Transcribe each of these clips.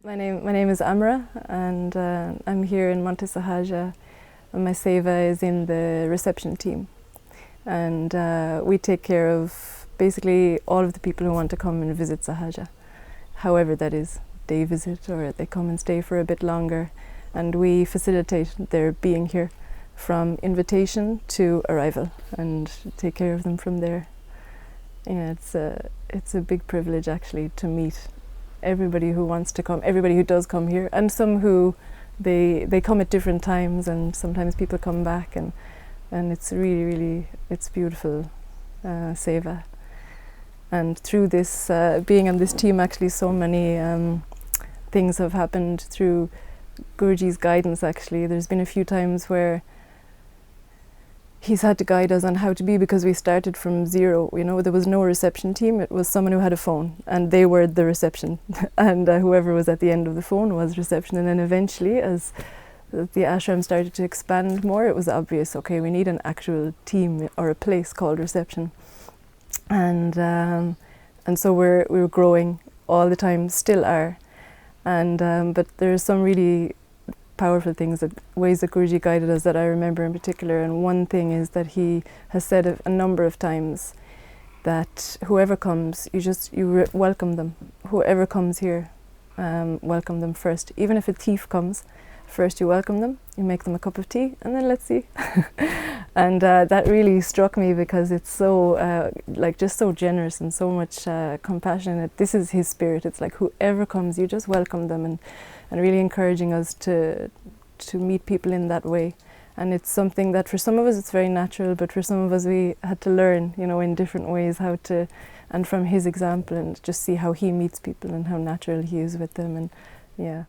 My name is Amra, and I'm here in Monte Sahaja, and my seva is in the reception team, and we take care of basically all of the people who want to come and visit Sahaja, however that is, day visit or they come and stay for a bit longer, and we facilitate their being here from invitation to arrival and take care of them from there. Yeah, it's a big privilege actually to meet everybody who wants to come, everybody who does come here, and some who they come at different times, and sometimes people come back, and it's really it's beautiful seva. And through this being on this team, actually so many things have happened through Guruji's guidance. Actually, there's been a few times where he's had to guide us on how to be, because we started from zero. You know, there was no reception team. It was someone who had a phone, and they were the reception, and whoever was at the end of the phone was reception. And then eventually, as the ashram started to expand more, it was obvious, okay, we need an actual team or a place called reception. And so we were growing all the time, still are. And but there's some really powerful things, ways that Guruji guided us, that I remember in particular. And one thing is that he has said a number of times that whoever comes, you welcome them. Whoever comes here, welcome them first. Even if a thief comes, first you welcome them, you make them a cup of tea, and then let's see. And that really struck me, because it's so just so generous and so much compassion. This is his spirit. It's like whoever comes, you just welcome them, and really encouraging us to meet people in that way. And it's something that for some of us it's very natural, but for some of us we had to learn, you know, in different ways how to, and from his example, and just see how he meets people and how natural he is with them. And yeah.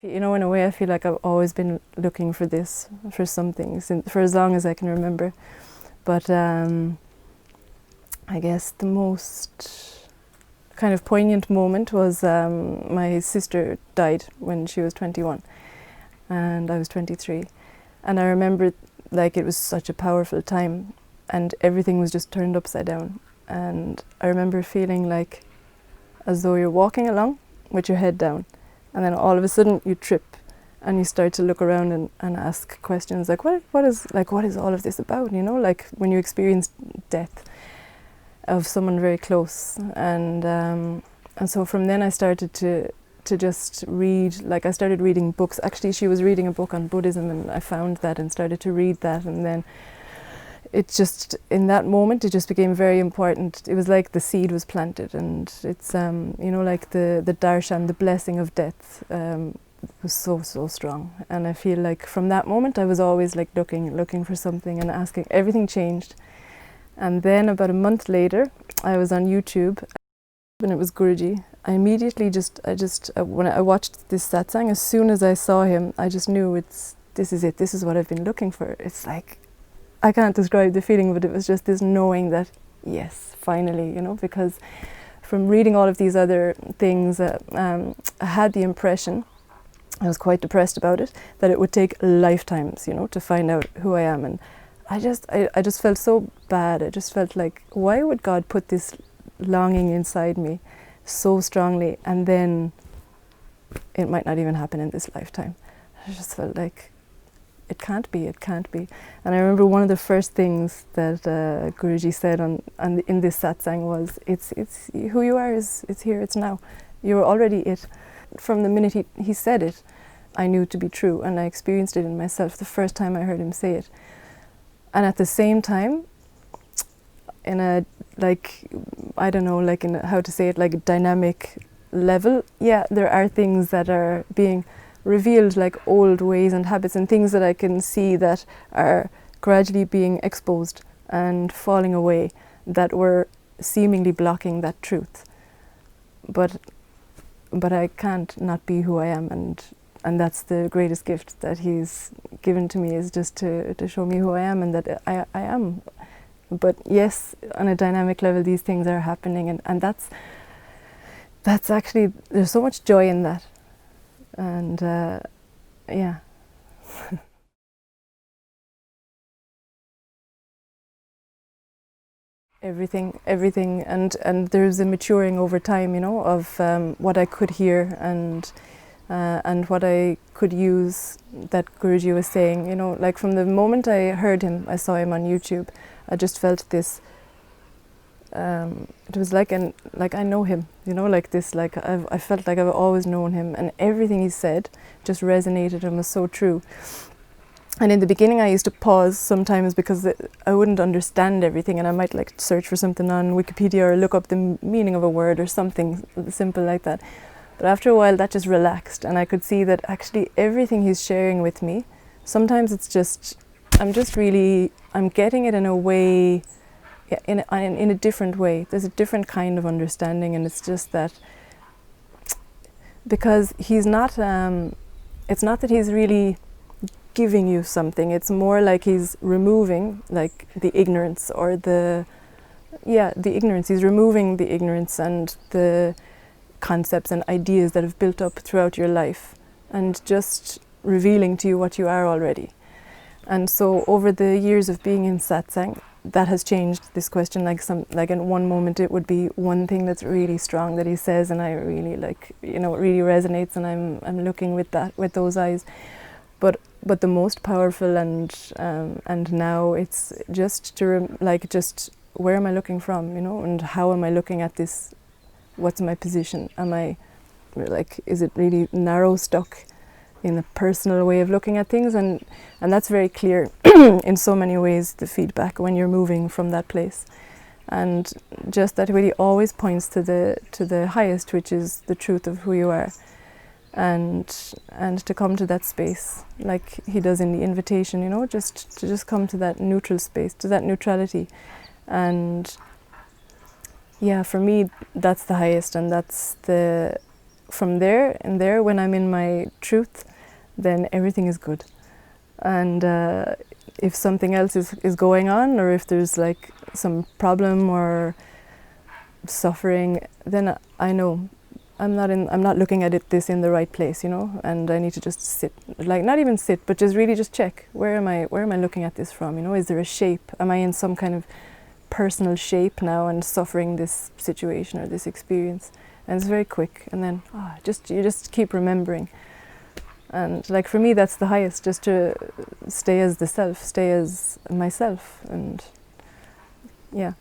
You know, in a way I feel like I've always been looking for this, for something, for as long as I can remember. But I guess the most kind of poignant moment was my sister died when she was 21 and I was 23, and I remember like it was such a powerful time, and everything was just turned upside down. And I remember feeling like as though you're walking along with your head down, and then all of a sudden you trip and you start to look around and ask questions like what is all of this about, you know, like when you experience death of someone very close. And so from then I started to just read, like I started reading books. Actually, she was reading a book on Buddhism, and I found that and started to read that, and then it just, in that moment, it just became very important. It was like the seed was planted, and it's you know, like the darshan, the blessing of death, was so strong. And I feel like from that moment I was always like looking for something and asking. Everything changed. And then about a month later, I was on YouTube, and it was Guruji. I immediately when I watched this satsang, as soon as I saw him, I just knew this is it. This is what I've been looking for. It's like, I can't describe the feeling, but it was just this knowing that, yes, finally, you know, because from reading all of these other things, I had the impression, I was quite depressed about it, that it would take lifetimes, you know, to find out who I am. And I just felt so bad. I just felt like, why would God put this longing inside me so strongly, and then it might not even happen in this lifetime? I just felt like it can't be. And I remember one of the first things that Guruji said in this satsang was, it's who you are, it's here, it's now. You're already it. From the minute he said it, I knew it to be true, and I experienced it in myself the first time I heard him say it. And at the same time, in a, like, I don't know, like, in a, how to say it, like a dynamic level, yeah, there are things that are being revealed, like old ways and habits and things that I can see that are gradually being exposed and falling away, that were seemingly blocking that truth. But I can't not be who I am, and that's the greatest gift that he's given to me, is just to show me who I am, and that I am. But yes, on a dynamic level, these things are happening, and that's actually, there's so much joy in that. And yeah. everything, and there's a maturing over time, you know, of what I could hear and what I could use that Guruji was saying, you know, like from the moment I heard him, I saw him on YouTube, I just felt this, it was like I know him, you know, like this, like I felt like I've always known him, and everything he said just resonated and was so true. And in the beginning I used to pause sometimes because I wouldn't understand everything, and I might like search for something on Wikipedia or look up the meaning of a word or something simple like that. But after a while that just relaxed, and I could see that actually everything he's sharing with me, sometimes it's just, I'm getting it in a way, in a different way. There's a different kind of understanding, and it's just that because he's not, it's not that he's really giving you something, it's more like he's removing like the ignorance or the ignorance. He's removing the ignorance and the concepts and ideas that have built up throughout your life, and just revealing to you what you are already. And so over the years of being in satsang, that has changed this question. Like in one moment it would be one thing that's really strong that he says, and I really like, you know, it really resonates, and I'm looking with those eyes. But the most powerful and now it's just just where am I looking from, you know, and how am I looking at this? What's my position? Am I like, is it really narrow stuck in a personal way of looking at things? And that's very clear in so many ways, the feedback when you're moving from that place. And just that really always points to the highest, which is the truth of who you are. And to come to that space, like he does in the invitation, you know, to come to that neutral space, to that neutrality. And yeah, for me, that's the highest, and that's from there, when I'm in my truth, then everything is good. And if something else is going on, or if there's like some problem or suffering, then I know I'm not looking at this in the right place, you know, and I need to just sit, like not even sit, but just really just check, where am I looking at this from, you know? Is there a shape? Am I in some kind of personal shape now and suffering this situation or this experience? And it's very quick, and then you just keep remembering. And like for me, that's the highest, just to stay as the self, stay as myself, and yeah.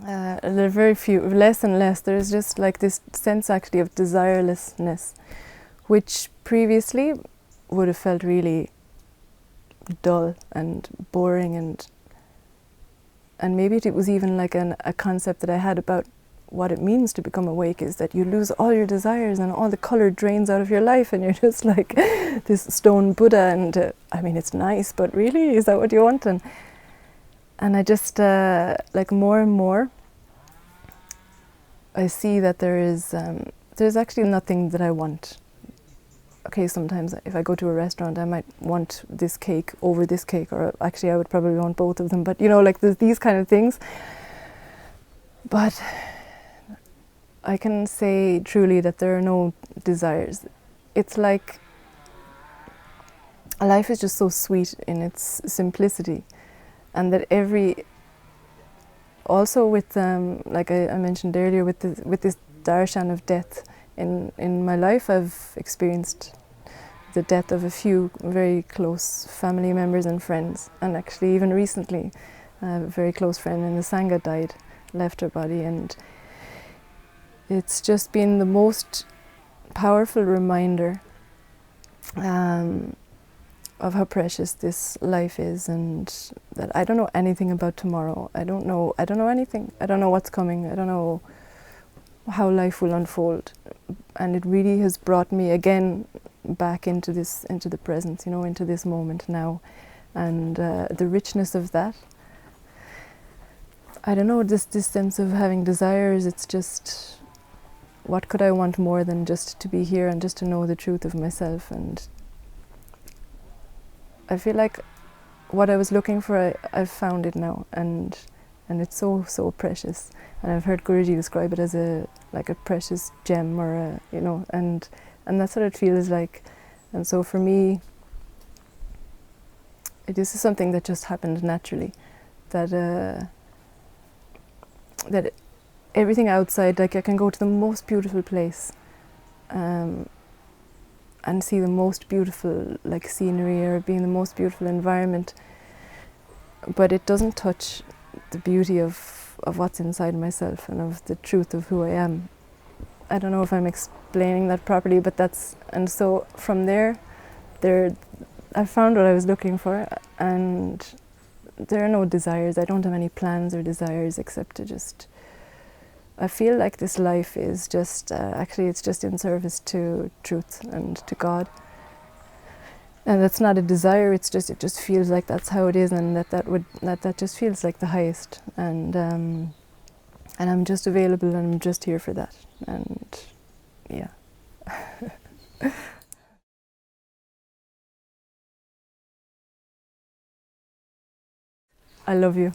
There are very few, less and less. There's just like this sense actually of desirelessness, which previously would have felt really dull and boring, and maybe it was even like a concept that I had about what it means to become awake, is that you lose all your desires and all the color drains out of your life, and you're just like this stone Buddha. And I mean, it's nice, but really, is that what you want? And I just, like more and more, I see that there's actually nothing that I want. Okay, sometimes if I go to a restaurant, I might want this cake over this cake, or actually I would probably want both of them, but you know, like there's these kind of things. But I can say truly that there are no desires. It's like life is just so sweet in its simplicity. And that also with like I mentioned earlier, with this darshan of death in my life, I've experienced the death of a few very close family members and friends, and actually even recently a very close friend in the Sangha died, left her body, and it's just been the most powerful reminder of how precious this life is, and that I don't know anything about tomorrow. I don't know anything. I don't know what's coming. I don't know how life will unfold. And it really has brought me again back into the present, you know, into this moment now. And the richness of that. I don't know, this sense of having desires, it's just, what could I want more than just to be here and just to know the truth of myself? And I feel like what I was looking for, I've found it now, and it's so precious. And I've heard Guruji describe it as a precious gem, or you know, and that's what it feels like. And so for me, this is something that just happened naturally. That that everything outside, like I can go to the most beautiful place, and see the most beautiful like scenery or be in the most beautiful environment, but it doesn't touch the beauty of what's inside myself and of the truth of who I am. I don't know if I'm explaining that properly, but and so from there I found what I was looking for, and there are no desires. I don't have any plans or desires except to just, I feel like this life is just, actually it's just in service to truth and to God. And that's not a desire, it just feels like that's how it is, and that just feels like the highest. And I'm just available, and I'm just here for that. And yeah. I love you.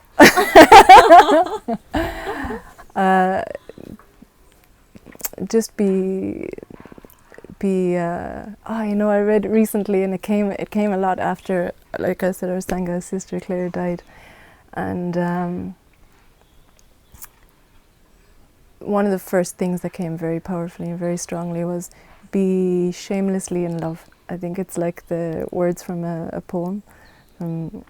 Just be I read recently, and it came a lot after, like I said, our Sangha sister Claire died, and one of the first things that came very powerfully and very strongly was be shamelessly in love. I think it's like the words from a poem, and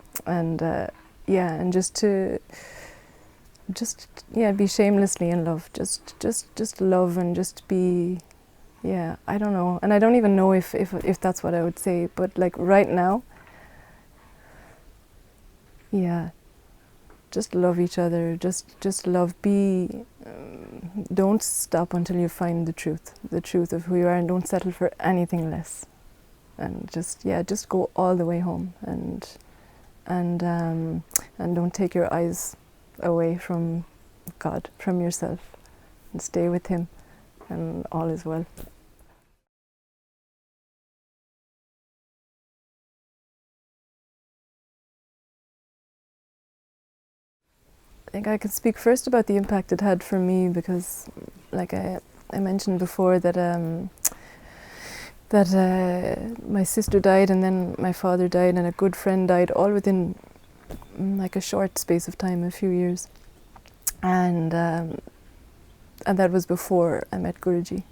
be shamelessly in love. Just love and just be. Yeah, I don't know, and I don't even know if that's what I would say, but like right now, yeah, just love each other, just love, don't stop until you find the truth of who you are, and don't settle for anything less, and just go all the way home, and don't take your eyes away from God, from yourself, and stay with Him, and all is well. I think I can speak first about the impact it had for me, because, like I mentioned before, that my sister died, and then my father died, and a good friend died, all within like a short space of time, a few years, and that was before I met Guruji.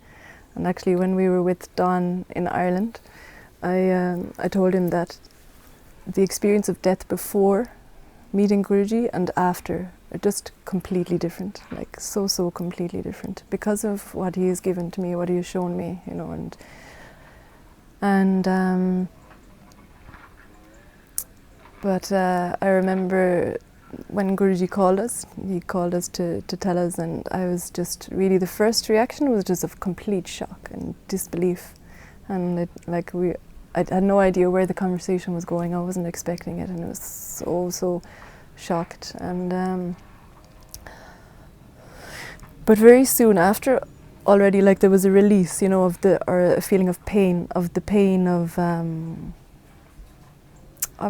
And actually, when we were with Don in Ireland, I told him that the experience of death before meeting Guruji and after are just completely different, like so completely different, because of what he has given to me, what he has shown me, but I remember when Guruji called us, he called us to tell us, and I was just really, the first reaction was just of complete shock and disbelief, and I had no idea where the conversation was going. I wasn't expecting it, and it was so shocked. And but very soon after, already, like, there was a release, of or a feeling of pain, of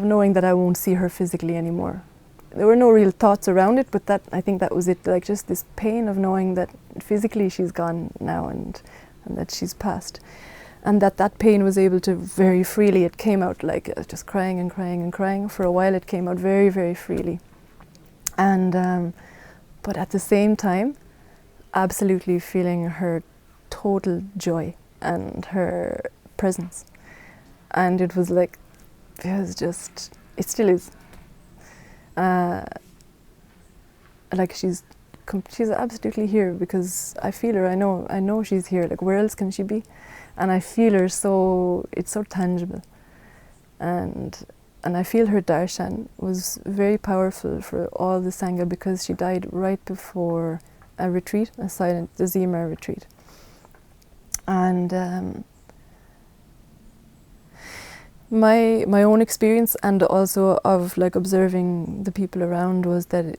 knowing that I won't see her physically anymore. There were no real thoughts around it, but I think that was it, like just this pain of knowing that physically she's gone now, and that she's passed. And that pain was able to very freely, it came out like just crying and crying and crying. For a while it came out very, very freely. And but at the same time, absolutely feeling her total joy and her presence. And it was like, it still is. Like she's absolutely here, because I feel her, I know she's here, like where else can she be? And I feel her, so it's so tangible. And I feel her darshan was very powerful for all the Sangha, because she died right before a retreat, the Zima retreat. And my own experience, and also of like observing the people around, was that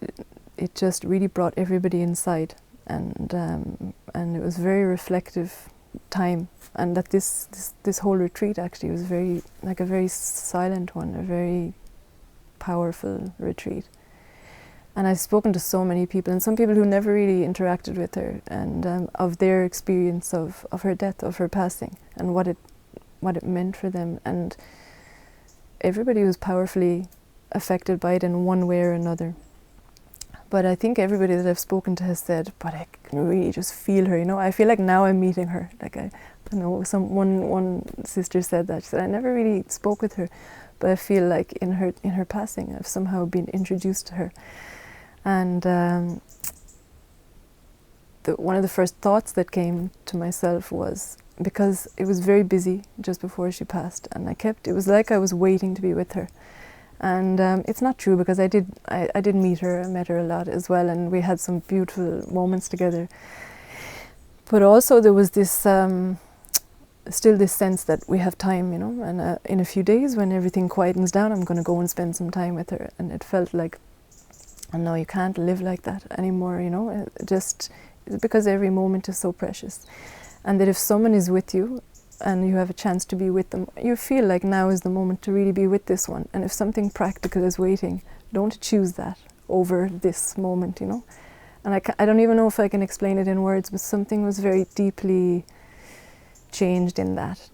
it just really brought everybody inside, and it was very reflective time, and that this whole retreat actually was very silent one, a very powerful retreat. And I've spoken to so many people, and some people who never really interacted with her, and of their experience of her death, of her passing, and what it meant for them. And everybody was powerfully affected by it in one way or another. But I think everybody that I've spoken to has said, but I can really just feel her, you know. I feel like now I'm meeting her. Like I know one sister said that. She said, I never really spoke with her, but I feel like in her passing, I've somehow been introduced to her. And one of the first thoughts that came to myself was, because it was very busy just before she passed, and it was like I was waiting to be with her. And it's not true, because I did meet her. I met her a lot as well, and we had some beautiful moments together. But also there was this still this sense that we have time, you know, and in a few days when everything quietens down, I'm going to go and spend some time with her. And it felt like, oh no, you can't live like that anymore, you know, just because every moment is so precious. And that if someone is with you and you have a chance to be with them, you feel like now is the moment to really be with this one. And if something practical is waiting, don't choose that over this moment, you know. And I don't even know if I can explain it in words, but something was very deeply changed in that.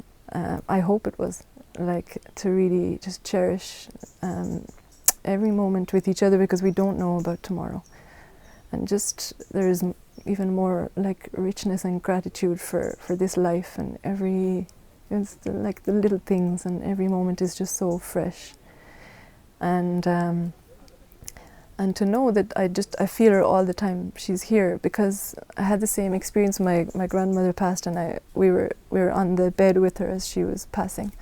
I hope it was, like, to really just cherish every moment with each other, because we don't know about tomorrow. And just there is even more like richness and gratitude for this life, and it's like the little things, and every moment is just so fresh. And to know that I feel her all the time. She's here, because I had the same experience. My grandmother passed, and we were on the bed with her as she was passing,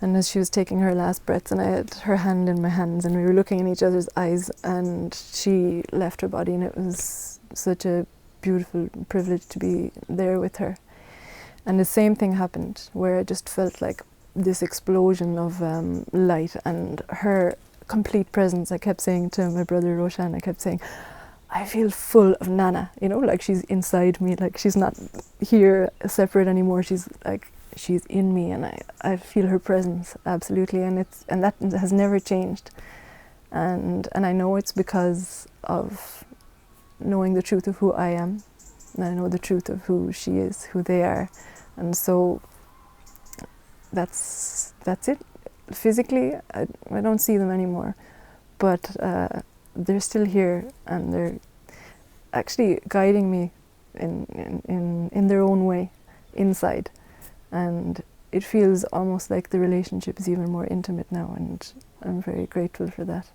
and as she was taking her last breaths, and I had her hand in my hands, and we were looking in each other's eyes, and she left her body, and it was such a beautiful privilege to be there with her. And the same thing happened, where I just felt like this explosion of light, and her complete presence. I kept saying to my brother Roshan, I kept saying, I feel full of Nana, you know, like she's inside me, like she's not here separate anymore, she's in me, and I feel her presence absolutely, and that has never changed. And I know it's because of knowing the truth of who I am, and I know the truth of who she is, who they are. And so that's it. Physically, I don't see them anymore, but they're still here, and they're actually guiding me in their own way inside. And it feels almost like the relationship is even more intimate now, and I'm very grateful for that.